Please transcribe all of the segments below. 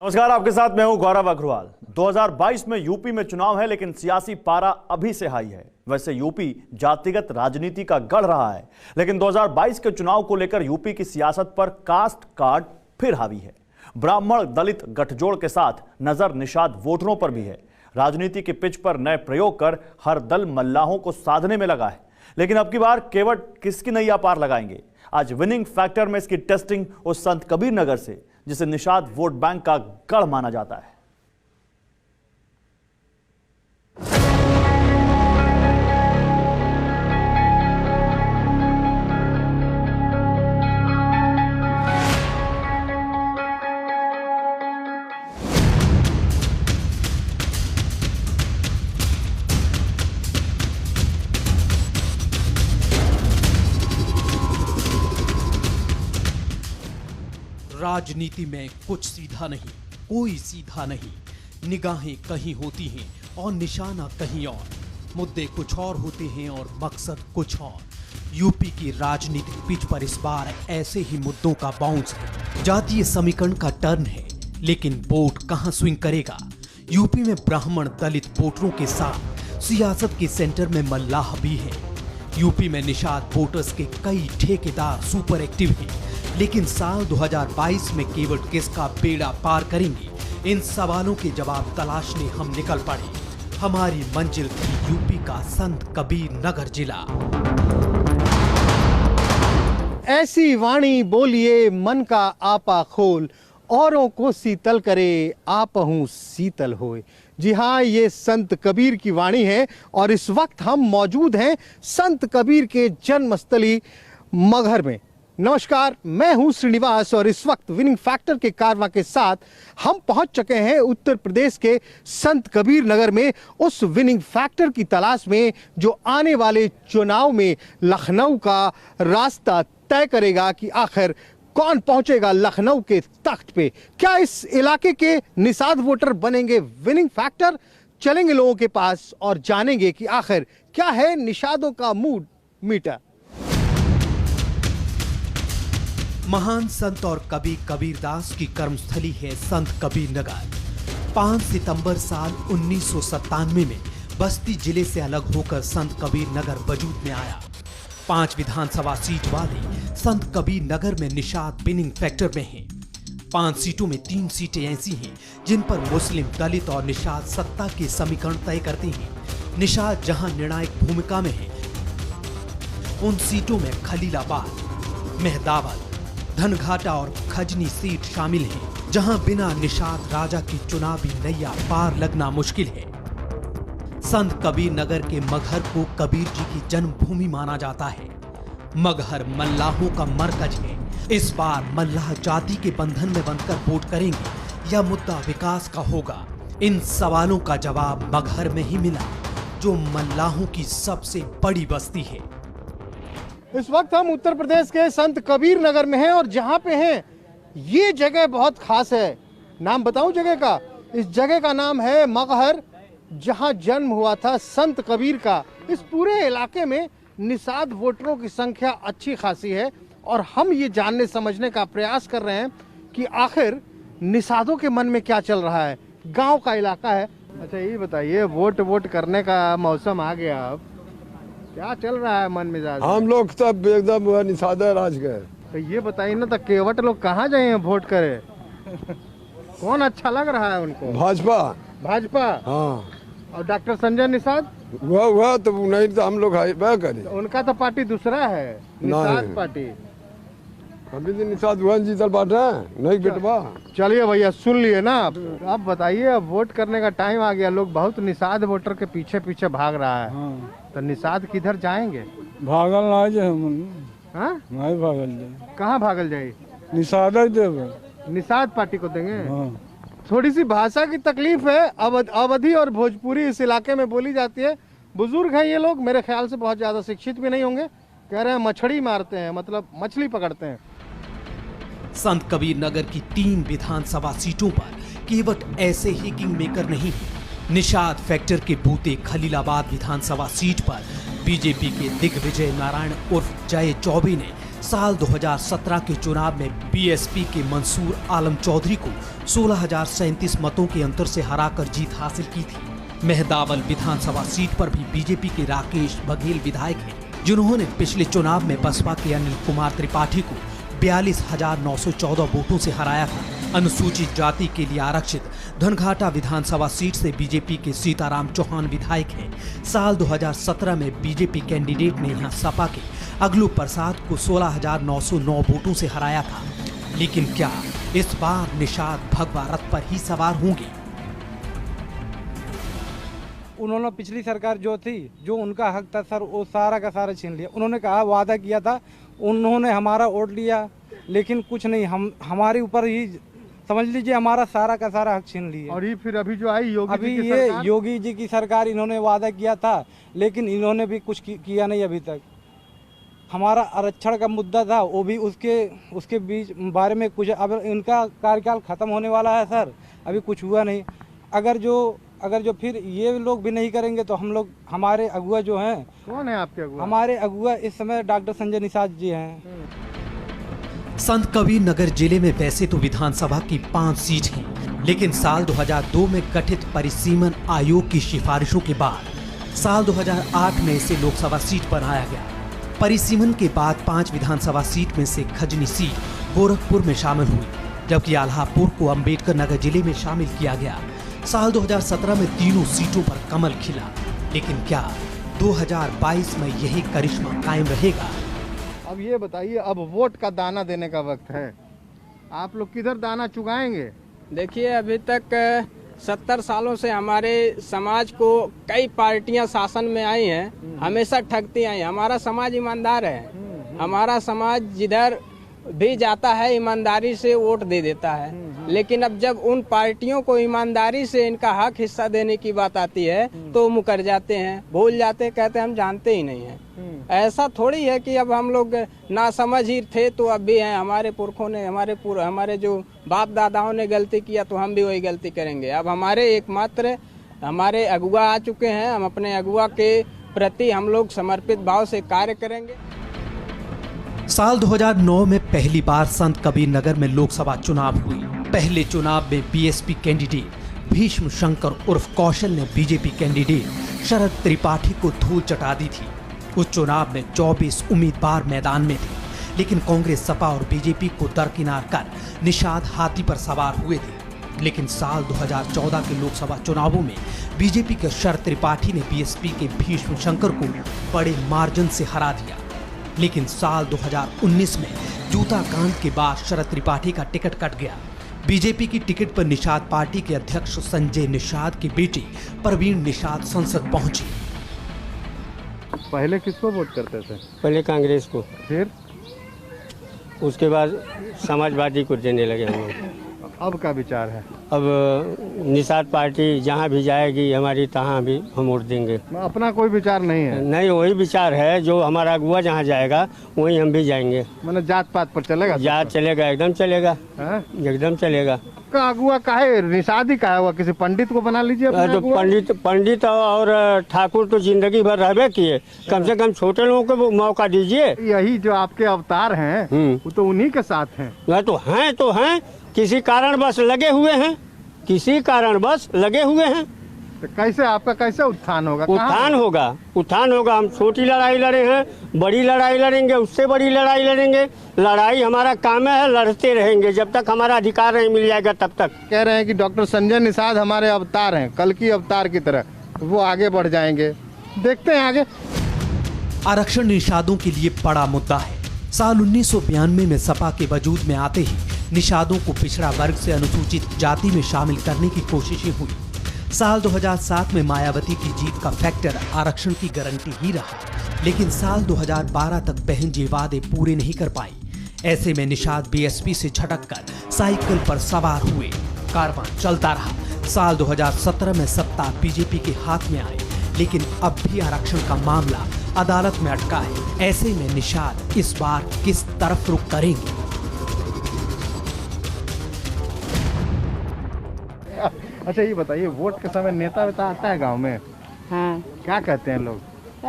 नमस्कार, आपके साथ मैं हूं गौरव अग्रवाल। 2022 में यूपी में चुनाव है, लेकिन सियासी पारा अभी से हाई है। वैसे यूपी जातिगत राजनीति का गढ़ रहा है, लेकिन 2022 के चुनाव को लेकर यूपी की सियासत पर कास्ट कार्ड फिर हावी है। ब्राह्मण दलित गठजोड़ के साथ नजर निषाद वोटरों पर भी है। राजनीति के पिच पर नए प्रयोग कर हर दल मल्लाहों को साधने में लगा है, लेकिन अब की बार केवट किसकी नैया पार लगाएंगे? आज विनिंग फैक्टर में इसकी टेस्टिंग उस संत कबीर नगर से, जिसे निषाद वोट बैंक का गढ़ माना जाता है। राजनीति में कुछ सीधा नहीं, कोई सीधा नहीं। निगाहें कहीं होती हैं और निशाना कहीं और। मुद्दे कुछ और होते हैं और मकसद कुछ और। यूपी की राजनीतिक पिच पर इस बार ऐसे ही मुद्दों का बाउंस है। जातीय समीकरण का टर्न है, लेकिन वोट कहां स्विंग करेगा? यूपी में ब्राह्मण दलित वोटरों के साथ सियासत के सेंटर में मल्लाह भी है। यूपी में निषाद वोटर्स के कई ठेकेदार सुपर एक्टिव हैं, लेकिन साल 2022 में केवट किसका बेड़ा पार करेंगे? इन सवालों के जवाब तलाशने हम निकल पड़े। हमारी मंजिल थी यूपी का संत कबीर नगर जिला। ऐसी वाणी बोलिए मन का आपा खोल, औरों को शीतल करे आपहू शीतल होए। जी हाँ, ये संत कबीर की वाणी है और इस वक्त हम मौजूद हैं संत कबीर के जन्मस्थली मगहर में। नमस्कार, मैं हूं श्रीनिवास और इस वक्त विनिंग फैक्टर के कारवां के साथ हम पहुंच चुके हैं उत्तर प्रदेश के संत कबीर नगर में, उस विनिंग फैक्टर की तलाश में जो आने वाले चुनाव में लखनऊ का रास्ता तय करेगा कि आखिर कौन पहुंचेगा लखनऊ के तख्त पे। क्या इस इलाके के निषाद वोटर बनेंगे विनिंग फैक्टर? चलेंगे लोगों के पास और जानेंगे कि आखिर क्या है निषादों का मूड मीटर। महान संत और कवि कबीरदास की कर्मस्थली है संत कबीर नगर। 5 सितंबर साल 1997 में बस्ती जिले से अलग होकर संत कबीर नगर वजूद में आया। 5 विधानसभा सीट वाले संत कबीर नगर में निषाद विनिंग फैक्टर में हैं। 5 सीटों में 3 सीटें ऐसी हैं जिन पर मुस्लिम, दलित और निषाद सत्ता के समीकरण तय करते हैं। निषाद जहां निर्णायक भूमिका में है, उन सीटों में खलीलाबाद, मेहदावल, धनघाटा और खजनी सीट शामिल हैं, जहां बिना निषाद राजा की चुनावी नैया पार लगना मुश्किल है। संत कबीर नगर के मगहर को कबीर जी की जन्मभूमि माना जाता है। मगहर मल्लाहों का मरकज है। इस बार मल्लाह जाति के बंधन में बंधकर वोट करेंगे या मुद्दा विकास का होगा? इन सवालों का जवाब मगहर में ही मिला, जो मल्लाहों की सबसे बड़ी बस्ती है। इस वक्त हम उत्तर प्रदेश के संत कबीर नगर में हैं और जहां पे हैं ये जगह बहुत खास है। नाम बताऊं जगह का? इस जगह का नाम है मगहर, जहां जन्म हुआ था संत कबीर का। इस पूरे इलाके में निषाद वोटरों की संख्या अच्छी खासी है और हम ये जानने समझने का प्रयास कर रहे हैं कि आखिर निषादों के मन में क्या चल रहा है। गांव का इलाका है। अच्छा, ये बताइए, वोट करने का मौसम आ गया, अब क्या चल रहा है मन मिजाज? हम लोग सब एकदम निषादा राज गए। तो ये बताइए ना, तो केवट लोग कहाँ जाए वोट करे? कौन अच्छा लग रहा है उनको? भाजपा। भाजपा? हाँ। और डॉक्टर संजय निषाद? वह तो नहीं, तो हम लोग वह करे। तो उनका तो पार्टी दूसरा है, निषाद पार्टी। अभी तो निषाद वह जीतल बात है, नहीं बेटवा। चलिए भैया, सुन लिए ना। अब बताइए, अब वोट करने का टाइम आ गया, लोग बहुत निषाद वोटर के पीछे पीछे भाग रहा है। हाँ। तो निषाद किधर जाएंगे? भागल ना जाए हम। हाँ? नहीं भागल जाए। कहाँ भागल जाए? निषाद देवे। निषाद पार्टी को देंगे। हाँ। थोड़ी सी भाषा की तकलीफ है। अवधी और भोजपुरी इस इलाके में बोली जाती है। बुजुर्ग हैं ये लोग, मेरे ख्याल से बहुत ज्यादा शिक्षित भी नहीं होंगे। कह रहे हैं मछली मारते हैं, मतलब मछली पकड़ते हैं। संत कबीर नगर की 3 विधानसभा सीटों पर केवट ऐसे ही किंग मेकर नहीं है। निषाद फैक्टर के बूते खलीलाबाद विधानसभा सीट पर बीजेपी के दिग्विजय नारायण उर्फ जय चौबे ने साल 2017 के चुनाव में बीएसपी के मंसूर आलम चौधरी को 16,037 मतों के अंतर से हराकर जीत हासिल की थी। मेहदावल विधानसभा सीट पर भी बीजेपी के राकेश बघेल विधायक हैं, जिन्होंने पिछले चुनाव में बसपा के अनिल कुमार त्रिपाठी को 42,914 वोटों से हराया था। अनुसूचित जाति के लिए आरक्षित धनघाटा विधानसभा सीट से बीजेपी के सीताराम चौहान विधायक हैं। साल 2017 में बीजेपी कैंडिडेट ने यहां सपा के अगलू प्रसाद को 16,909 वोटों से हराया था। लेकिन क्या इस बार निषाद भगवा रथ पर ही सवार होंगे? उन्होंने पिछली सरकार जो थी, जो उनका हक था सर, वो सारा का सारा छीन लिया। उन्होंने कहा, वादा किया था, उन्होंने हमारा वोट लिया, लेकिन कुछ नहीं, हमारे ऊपर ही समझ लीजिए हमारा सारा का सारा हक छीन लिया। और ये फिर अभी जो आई योगी अभी जी की ये सरकार? योगी जी की सरकार, इन्होंने वादा किया था, लेकिन इन्होंने भी कुछ किया नहीं अभी तक। हमारा आरक्षण का मुद्दा था, वो भी उसके बीच बारे में कुछ, अब इनका कार्यकाल खत्म होने वाला है सर, अभी कुछ हुआ नहीं। अगर जो फिर ये लोग भी नहीं करेंगे तो हम लोग, हमारे अगुआ जो हैं, कौन है आपके अगुआ? हमारे अगुआ इस समय डॉक्टर संजय निषाद जी हैं। संत कबीर नगर जिले में वैसे तो विधानसभा की 5 सीट हैं, लेकिन साल 2002 में गठित परिसीमन आयोग की सिफारिशों के बाद साल 2008 में इसे लोकसभा सीट बनाया गया। परिसीमन के बाद 5 विधानसभा सीट में से खजनी सीट गोरखपुर में शामिल हुई, जबकि आल्हापुर को अम्बेडकर नगर जिले में शामिल किया गया। साल 2017 में तीनों सीटों पर कमल खिला, लेकिन क्या 2022 में यही करिश्मा कायम रहेगा? अब ये बताइए, अब वोट का दाना देने का वक्त है, आप लोग किधर दाना चुगाएंगे? देखिए, अभी तक 70 सालों से हमारे समाज को कई पार्टियां शासन में आई हैं, हमेशा ठगती आई। हमारा समाज ईमानदार है, हमारा समाज जिधर भी जाता है ईमानदारी से वोट दे देता है। लेकिन अब जब उन पार्टियों को ईमानदारी से इनका हक हिस्सा देने की बात आती है तो मुकर जाते हैं, भूल जाते, कहते हम जानते ही नहीं हैं। ऐसा थोड़ी है कि अब हम लोग ना समझ ही थे तो अब भी हैं। हमारे पुरखों ने, हमारे जो बाप दादाओं ने गलती किया तो हम भी वही गलती करेंगे। अब हमारे एकमात्र हमारे अगुआ आ चुके हैं, हम अपने अगुआ के प्रति हम लोग समर्पित भाव से कार्य करेंगे। साल 2009 में पहली बार संत कबीर नगर में लोकसभा चुनाव हुई। पहले चुनाव में बीएसपी कैंडिडेट भीष्म शंकर उर्फ कौशल ने बीजेपी कैंडिडेट शरद त्रिपाठी को धूल चटा दी थी। उस चुनाव में 24 उम्मीदवार मैदान में थे, लेकिन कांग्रेस, सपा और बीजेपी को दरकिनार कर निषाद हाथी पर सवार हुए थे। लेकिन साल 2014 के लोकसभा चुनावों में बीजेपी के शरद त्रिपाठी ने बीएसपी के भीष्म शंकर को बड़े मार्जिन से हरा दिया। लेकिन साल 2019 में जूता कांड के बाद शरद त्रिपाठी का टिकट कट गया। बीजेपी की टिकट पर निषाद पार्टी के अध्यक्ष संजय निषाद की बेटी प्रवीण निषाद संसद पहुंची। पहले किसको वोट करते थे? पहले कांग्रेस को, फिर उसके बाद समाजवादी को देने लगे हम लोग। अब का विचार है? अब निषाद पार्टी जहाँ भी जाएगी हमारी, तहाँ भी हम वोट देंगे। अपना कोई विचार नहीं है? नहीं, वही विचार है, जो हमारा अगुआ जहाँ जाएगा वहीं हम भी जाएंगे। मतलब जात पात पर चलेगा? जात चलेगा, एकदम चलेगा, एकदम चलेगा। का अगुआ का है? निषाद ही का है? किसी पंडित को बना लीजिए अपना तो अगुआ। पंडित और ठाकुर तो जिंदगी भर रहबे किए, कम से कम छोटे लोगों को मौका दीजिए। यही जो आपके अवतार हैं वो तो उन्हीं के साथ हैं। वह तो हैं, किसी कारण बस लगे हुए हैं, किसी कारण बस लगे हुए हैं। तो कैसे आपका कैसे उत्थान होगा? उत्थान होगा। हम छोटी लड़ाई लड़े हैं, बड़ी लड़ाई लड़ेंगे, उससे बड़ी लड़ाई लड़ेंगे। लड़ाई हमारा काम है, लड़ते रहेंगे जब तक हमारा अधिकार नहीं मिल जाएगा तब तक। कह रहे हैं कि डॉक्टर संजय निषाद हमारे अवतार हैं, कल की अवतार की तरह, वो आगे बढ़ जाएंगे। देखते हैं आगे। आरक्षण निषादों के लिए बड़ा मुद्दा है। साल 1992 में सपा के वजूद में आते ही निषादों को पिछड़ा वर्ग से अनुसूचित जाति में शामिल करने की कोशिशें हुई। साल 2007 में मायावती की जीत का फैक्टर आरक्षण की गारंटी ही रहा, लेकिन साल 2012 तक बहन जी वादे पूरे नहीं कर पाई। ऐसे में निषाद बीएसपी से झटककर साइकिल पर सवार हुए। कारवां चलता रहा। साल 2017 में सत्ता बीजेपी के हाथ में आई, लेकिन अब भी आरक्षण का मामला अदालत में अटका है। ऐसे में निषाद इस बार किस तरफ रुख करेंगे? अच्छा ये बताइए, वोट के समय नेता वेता आता है गांव में? हाँ। क्या कहते हैं लोग?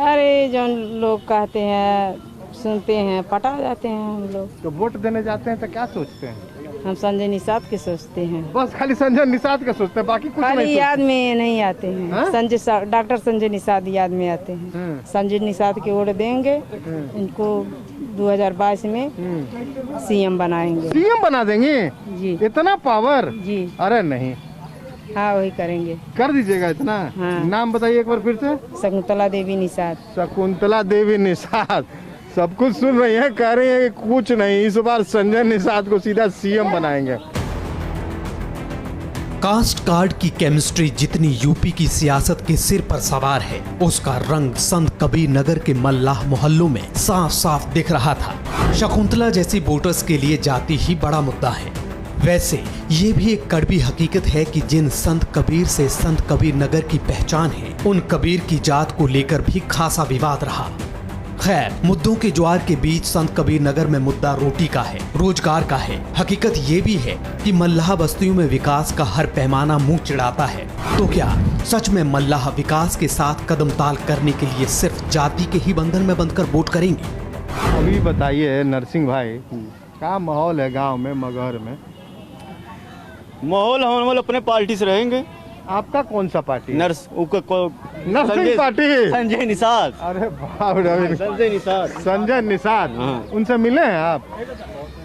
अरे जो लोग कहते हैं सुनते हैं, पटा जाते हैं हम लोग। तो वोट देने जाते हैं तो क्या सोचते हैं? हम संजय निषाद के सोचते हैं, बस खाली संजय निषाद का सोचते हैं, बाकी कुछ खाली नहीं याद में नहीं आते हैं। हाँ? डॉक्टर संजय निषाद याद में आते हैं। संजय निषाद की वोट देंगे, इनको 2022 में सीएम बनाएंगे। सीएम बना देंगे जी, इतना पावर? जी अरे नहीं, हाँ वही करेंगे, कर दीजिएगा इतना। हाँ। नाम बताइए एक बार फिर से। शकुंतला देवी निषाद। शकुंतला देवी निषाद, सब कुछ सुन रही है, कह रही है कि कुछ नहीं, इस बार संजय निषाद को सीधा सीएम बनाएंगे। कास्ट कार्ड की केमिस्ट्री जितनी यूपी की सियासत के सिर पर सवार है, उसका रंग संत कबीर नगर के मल्लाह मोहल्लों में साफ साफ दिख रहा था। शकुंतला जैसी वोटर्स के लिए जाति ही बड़ा मुद्दा है। वैसे ये भी एक कड़वी हकीकत है कि जिन संत कबीर से संत कबीर नगर की पहचान है, उन कबीर की जात को लेकर भी खासा विवाद रहा। खैर, मुद्दों के ज्वार के बीच संत कबीर नगर में मुद्दा रोटी का है, रोजगार का है। हकीकत ये भी है कि मल्लाह बस्तियों में विकास का हर पैमाना मुंह चिढ़ाता है। तो क्या सच में मल्लाह विकास के साथ कदम ताल करने के लिए सिर्फ जाति के ही बंधन में बंधकर वोट करेंगे? अभी बताइए नरसिंह भाई, क्या माहौल है गांव में, मगहर में? माहौल हम अपने पार्टी से रहेंगे। आपका कौन सा पार्टी? नरसिंह पार्टी। संजय निषाद। अरे बाप रे, संजय निषाद। संजय निषाद। हाँ। उनसे मिले हैं आप?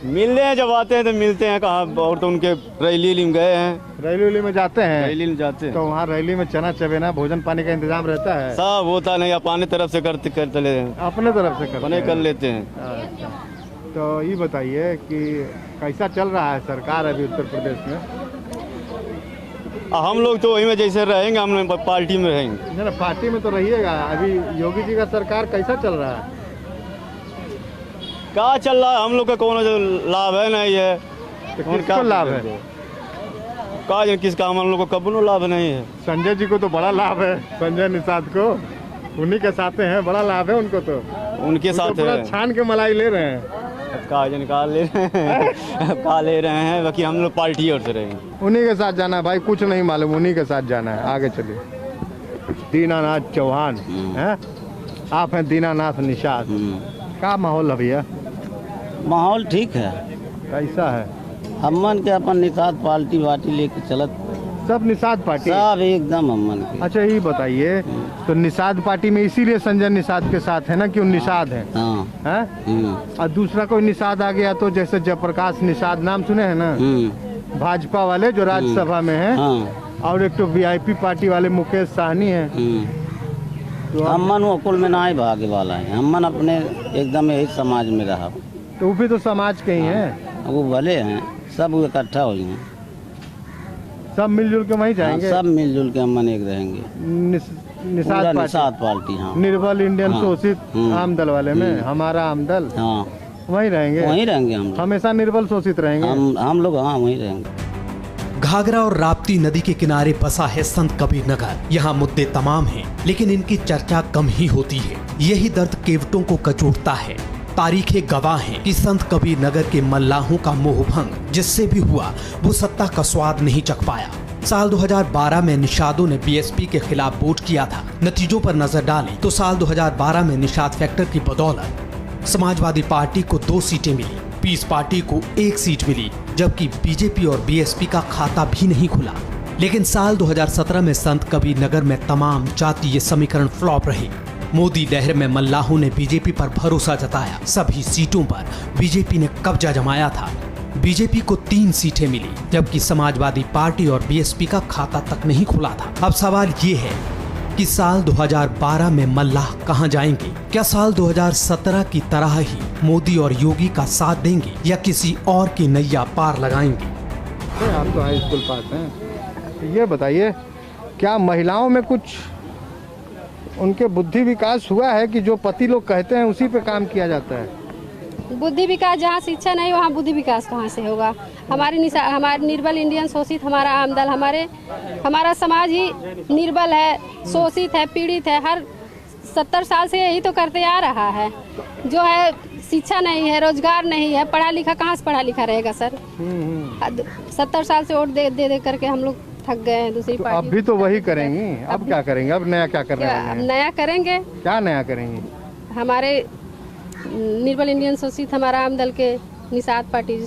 मिलते हैं, जब आते हैं तो मिलते हैं। कहाँ, और तो उनके रैली में गए हैं। रैली में जाते हैं? रैली में जाते हैं। तो वहाँ रैली में चना चबेना भोजन पानी का इंतजाम रहता है? सब होता नहीं, अपने तरफ से करते ले अपने तरफ से अपने कर लेते हैं। अच्छा, तो ये बताइए कि कैसा चल रहा है सरकार अभी उत्तर प्रदेश में? हम लोग तो वही में जैसे रहेंगे, हम लोग पार्टी में रहेंगे। नहीं, पार्टी में तो रहिएगा। अभी योगी जी का सरकार कैसा चल रहा है? क्या चल रहा है, हम लोग का कौन लाभ है नहीं है। तो किसको लाभ है? क्या किस काम, हम लोग को कब लाभ नहीं है। संजय जी को तो बड़ा लाभ है, संजय निषाद को, उन्हीं के साथ हैं, बड़ा लाभ है उनको। तो उनके साथ है, छान के मलाई ले रहे हैं। निकाल ले रहे हैं का ले रहे हैं, बाकी हम लोग पार्टी और से रहेंगे। उन्हीं के साथ जाना है भाई, कुछ नहीं मालूम, उन्हीं के साथ जाना है। आगे चलिए। दीनानाथ चौहान हैं, आप हैं दीनानाथ निषाद। क्या माहौल है भैया? माहौल ठीक है। कैसा है? हमन के अपन निषाद पार्टी वाटी लेके चलत, सब निषाद पार्टी, सब एकदम हमन के। अच्छा ये बताइए, तो निषाद पार्टी में इसीलिए संजय निषाद के साथ है ना कि वो निषाद है? हाँ। हैं? और दूसरा कोई निषाद आ गया तो, जैसे जयप्रकाश निषाद, नाम सुने हैं ना, भाजपा वाले जो राज्यसभा में है। हाँ। और एक तो वीआईपी पार्टी वाले मुकेश साहनी है। तो हमन वो कुल में ना ही भागे वाला है, हमन अपने एकदम यही समाज में रहा। तो वो भी तो समाज के ही हैं। वो भले हैं, सब इकट्ठा हो गए, सब मिलजुल के वहीं जाएंगे। सब मिलजुल के हमन एक रहेंगे। निषाद पार्टी। हाँ। निर्बल इंडियन शोषित आम दल वाले में, हमारा आम दल। हाँ, वहीं रहेंगे। वहीं रहेंगे हम, हमेशा निर्बल शोषित रहेंगे हम लोग। हाँ, वहीं रहेंगे। घाघरा और राप्ती नदी के किनारे बसा है संत कबीर नगर। यहाँ मुद्दे तमाम हैं, लेकिन इनकी चर्चा कम ही होती है। यही दर्द केवटों को कचोटता है। तारीखें गवाह हैं कि संत कबीर नगर के मल्लाहों का मोहभंग जिससे भी हुआ, वो सत्ता का स्वाद नहीं चख पाया। साल 2012 में निषादों ने बीएसपी के खिलाफ वोट किया था। नतीजों पर नजर डालें तो साल 2012 में निषाद फैक्टर की बदौलत समाजवादी पार्टी को 2 सीटें मिली, पीस पार्टी को 1 सीट मिली, जबकि बीजेपी और बीएसपी का खाता भी नहीं खुला। लेकिन साल 2017 में संत कबीर नगर में तमाम जातीय समीकरण फ्लॉप रहे। मोदी लहर में मल्लाहों ने बीजेपी पर भरोसा जताया। सभी सीटों पर बीजेपी ने कब्जा जमाया था। बीजेपी को 3 सीटें मिली, जबकि समाजवादी पार्टी और बीएसपी का खाता तक नहीं खुला था। अब सवाल ये है कि साल 2012 में मल्लाह कहां जाएंगे? क्या साल 2017 की तरह ही मोदी और योगी का साथ देंगे या किसी और की नैया पार लगाएंगे? आप तो हाई स्कूल पास हैं, ये बताइए, क्या महिलाओं में कुछ उनके बुद्धि विकास हुआ है कि जो पति लोग कहते हैं उसी पे काम किया जाता है? बुद्धि विकास, जहाँ शिक्षा नहीं वहाँ बुद्धि विकास कहाँ से होगा? हमारे निर्बल इंडियन शोषित, हमारा आमदल, हमारा समाज ही निर्बल है, शोषित है, पीड़ित है। हर 70 साल से यही तो करते आ रहा है। जो है शिक्षा नहीं है, रोजगार नहीं है, पढ़ा लिखा कहाँ से पढ़ा लिखा रहेगा सर? 70 साल से वोट दे करके हम लोग थक गए हैं दूसरी पार्टी। अब भी तो वही करेंगी, अब क्या करेंगे? अब नया क्या करना है? नया करेंगे। क्या नया करेंगी? हमारे निर्बल इंडियन शोषित हमारा आम दल के निषाद पार्टी।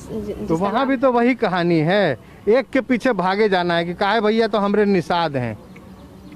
तो वहाँ भी तो वही कहानी है, एक के पीछे भागे जाना है कि काहे भैया तो हमरे निषाद हैं,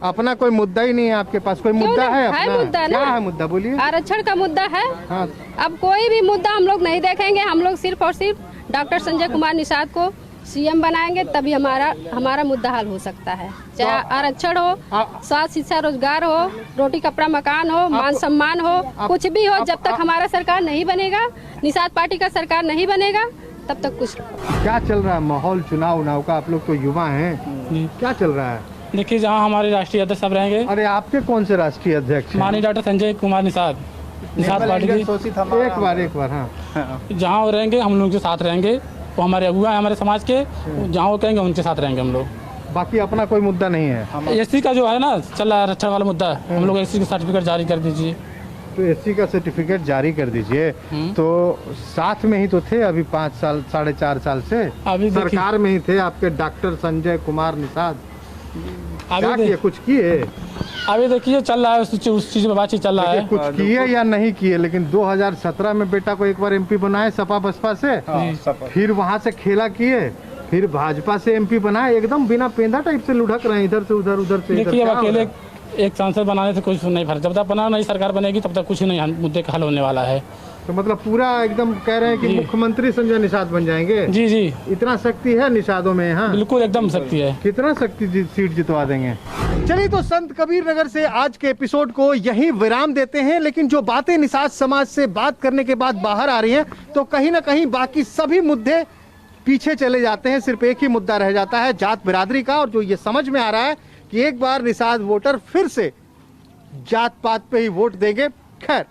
अपना कोई मुद्दा ही नहीं है आपके पास। कोई मुद्दा है अपना? मुद्दा क्या है मुद्दा, बोलिए। आरक्षण का मुद्दा है। हाँ। अब कोई भी मुद्दा हम लोग नहीं देखेंगे, हम लोग सिर्फ और सिर्फ डॉक्टर संजय कुमार निषाद को सीएम बनाएंगे, तभी हमारा मुद्दा हल हो सकता है। चाहे आरक्षण हो, स्वास्थ्य शिक्षा रोजगार हो, रोटी कपड़ा मकान हो, मान सम्मान हो, कुछ भी हो, जब तक हमारा सरकार नहीं बनेगा, निषाद पार्टी का सरकार नहीं बनेगा, तब तक कुछ। क्या चल रहा है माहौल चुनाव का? आप लोग तो युवा हैं, क्या चल रहा है? देखिए, जहाँ हमारे राष्ट्रीय अध्यक्ष सब रहेंगे। अरे आपके कौन से राष्ट्रीय अध्यक्ष? माननीय डॉक्टर संजय कुमार निषाद पार्टी की। एक बार हाँ। जहाँ वो रहेंगे हम लोग के साथ रहेंगे, वो हमारे अगुआ है हमारे समाज के, जहाँ वो कहेंगे उनके साथ रहेंगे हम लोग। बाकी अपना कोई मुद्दा नहीं है। एससी का जो है ना चल रहा है आरक्षण वाला मुद्दा, हम लोग एससी का सर्टिफिकेट जारी कर दीजिए। तो एससी का सर्टिफिकेट जारी कर दीजिए। तो साथ में ही तो थे अभी 5 साल 4.5 साल से अभी सरकार में ही थे आपके डॉक्टर संजय कुमार निषाद। क्या किए, कुछ किए? अभी देखिए चल रहा है उस चीज में बातचीत चल रहा है। कुछ किए या नहीं किए, लेकिन 2017 में बेटा को एक बार एमपी बनाए सपा बसपा से, फिर वहां से खेला किए, फिर भाजपा से एमपी बनाए, एकदम बिना पेंदा टाइप से लुढ़क रहे हैं इधर से उधर, उधर से इधर। देखिए अकेले एक सांसद बनाने से कुछ नहीं फर्क, जब तक बना नई सरकार बनेगी तब तक कुछ नहीं मुद्दे का हल होने वाला है। तो मतलब पूरा एकदम कह रहे हैं कि मुख्यमंत्री संजय निषाद बन जाएंगे? जी जी, इतना शक्ति है निषादों में? हाँ बिल्कुल एकदम शक्ति है। कितना शक्ति सीट जितवा देंगे। चलिए, तो संत कबीर नगर से आज के एपिसोड को यहीं विराम देते हैं। लेकिन जो बातें निषाद समाज से बात करने के बाद बाहर आ रही हैं, तो कहीं ना कहीं बाकी सभी मुद्दे पीछे चले जाते हैं। सिर्फ एक ही मुद्दा रह जाता है जात बिरादरी का, और जो ये समझ में आ रहा है कि एक बार निषाद वोटर फिर से जात पात पे ही वोट देंगे। खैर,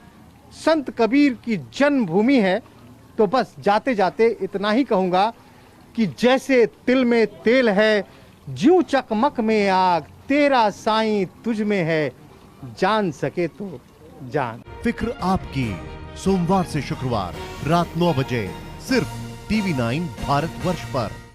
संत कबीर की जन्मभूमि है, तो बस जाते जाते इतना ही कहूंगा कि जैसे तिल में तेल है, ज्यों चकमक में आग, तेरा साईं तुझ में है, जान सके तो जान। फिक्र आपकी, सोमवार से शुक्रवार रात 9 बजे सिर्फ TV9 भारतवर्ष पर।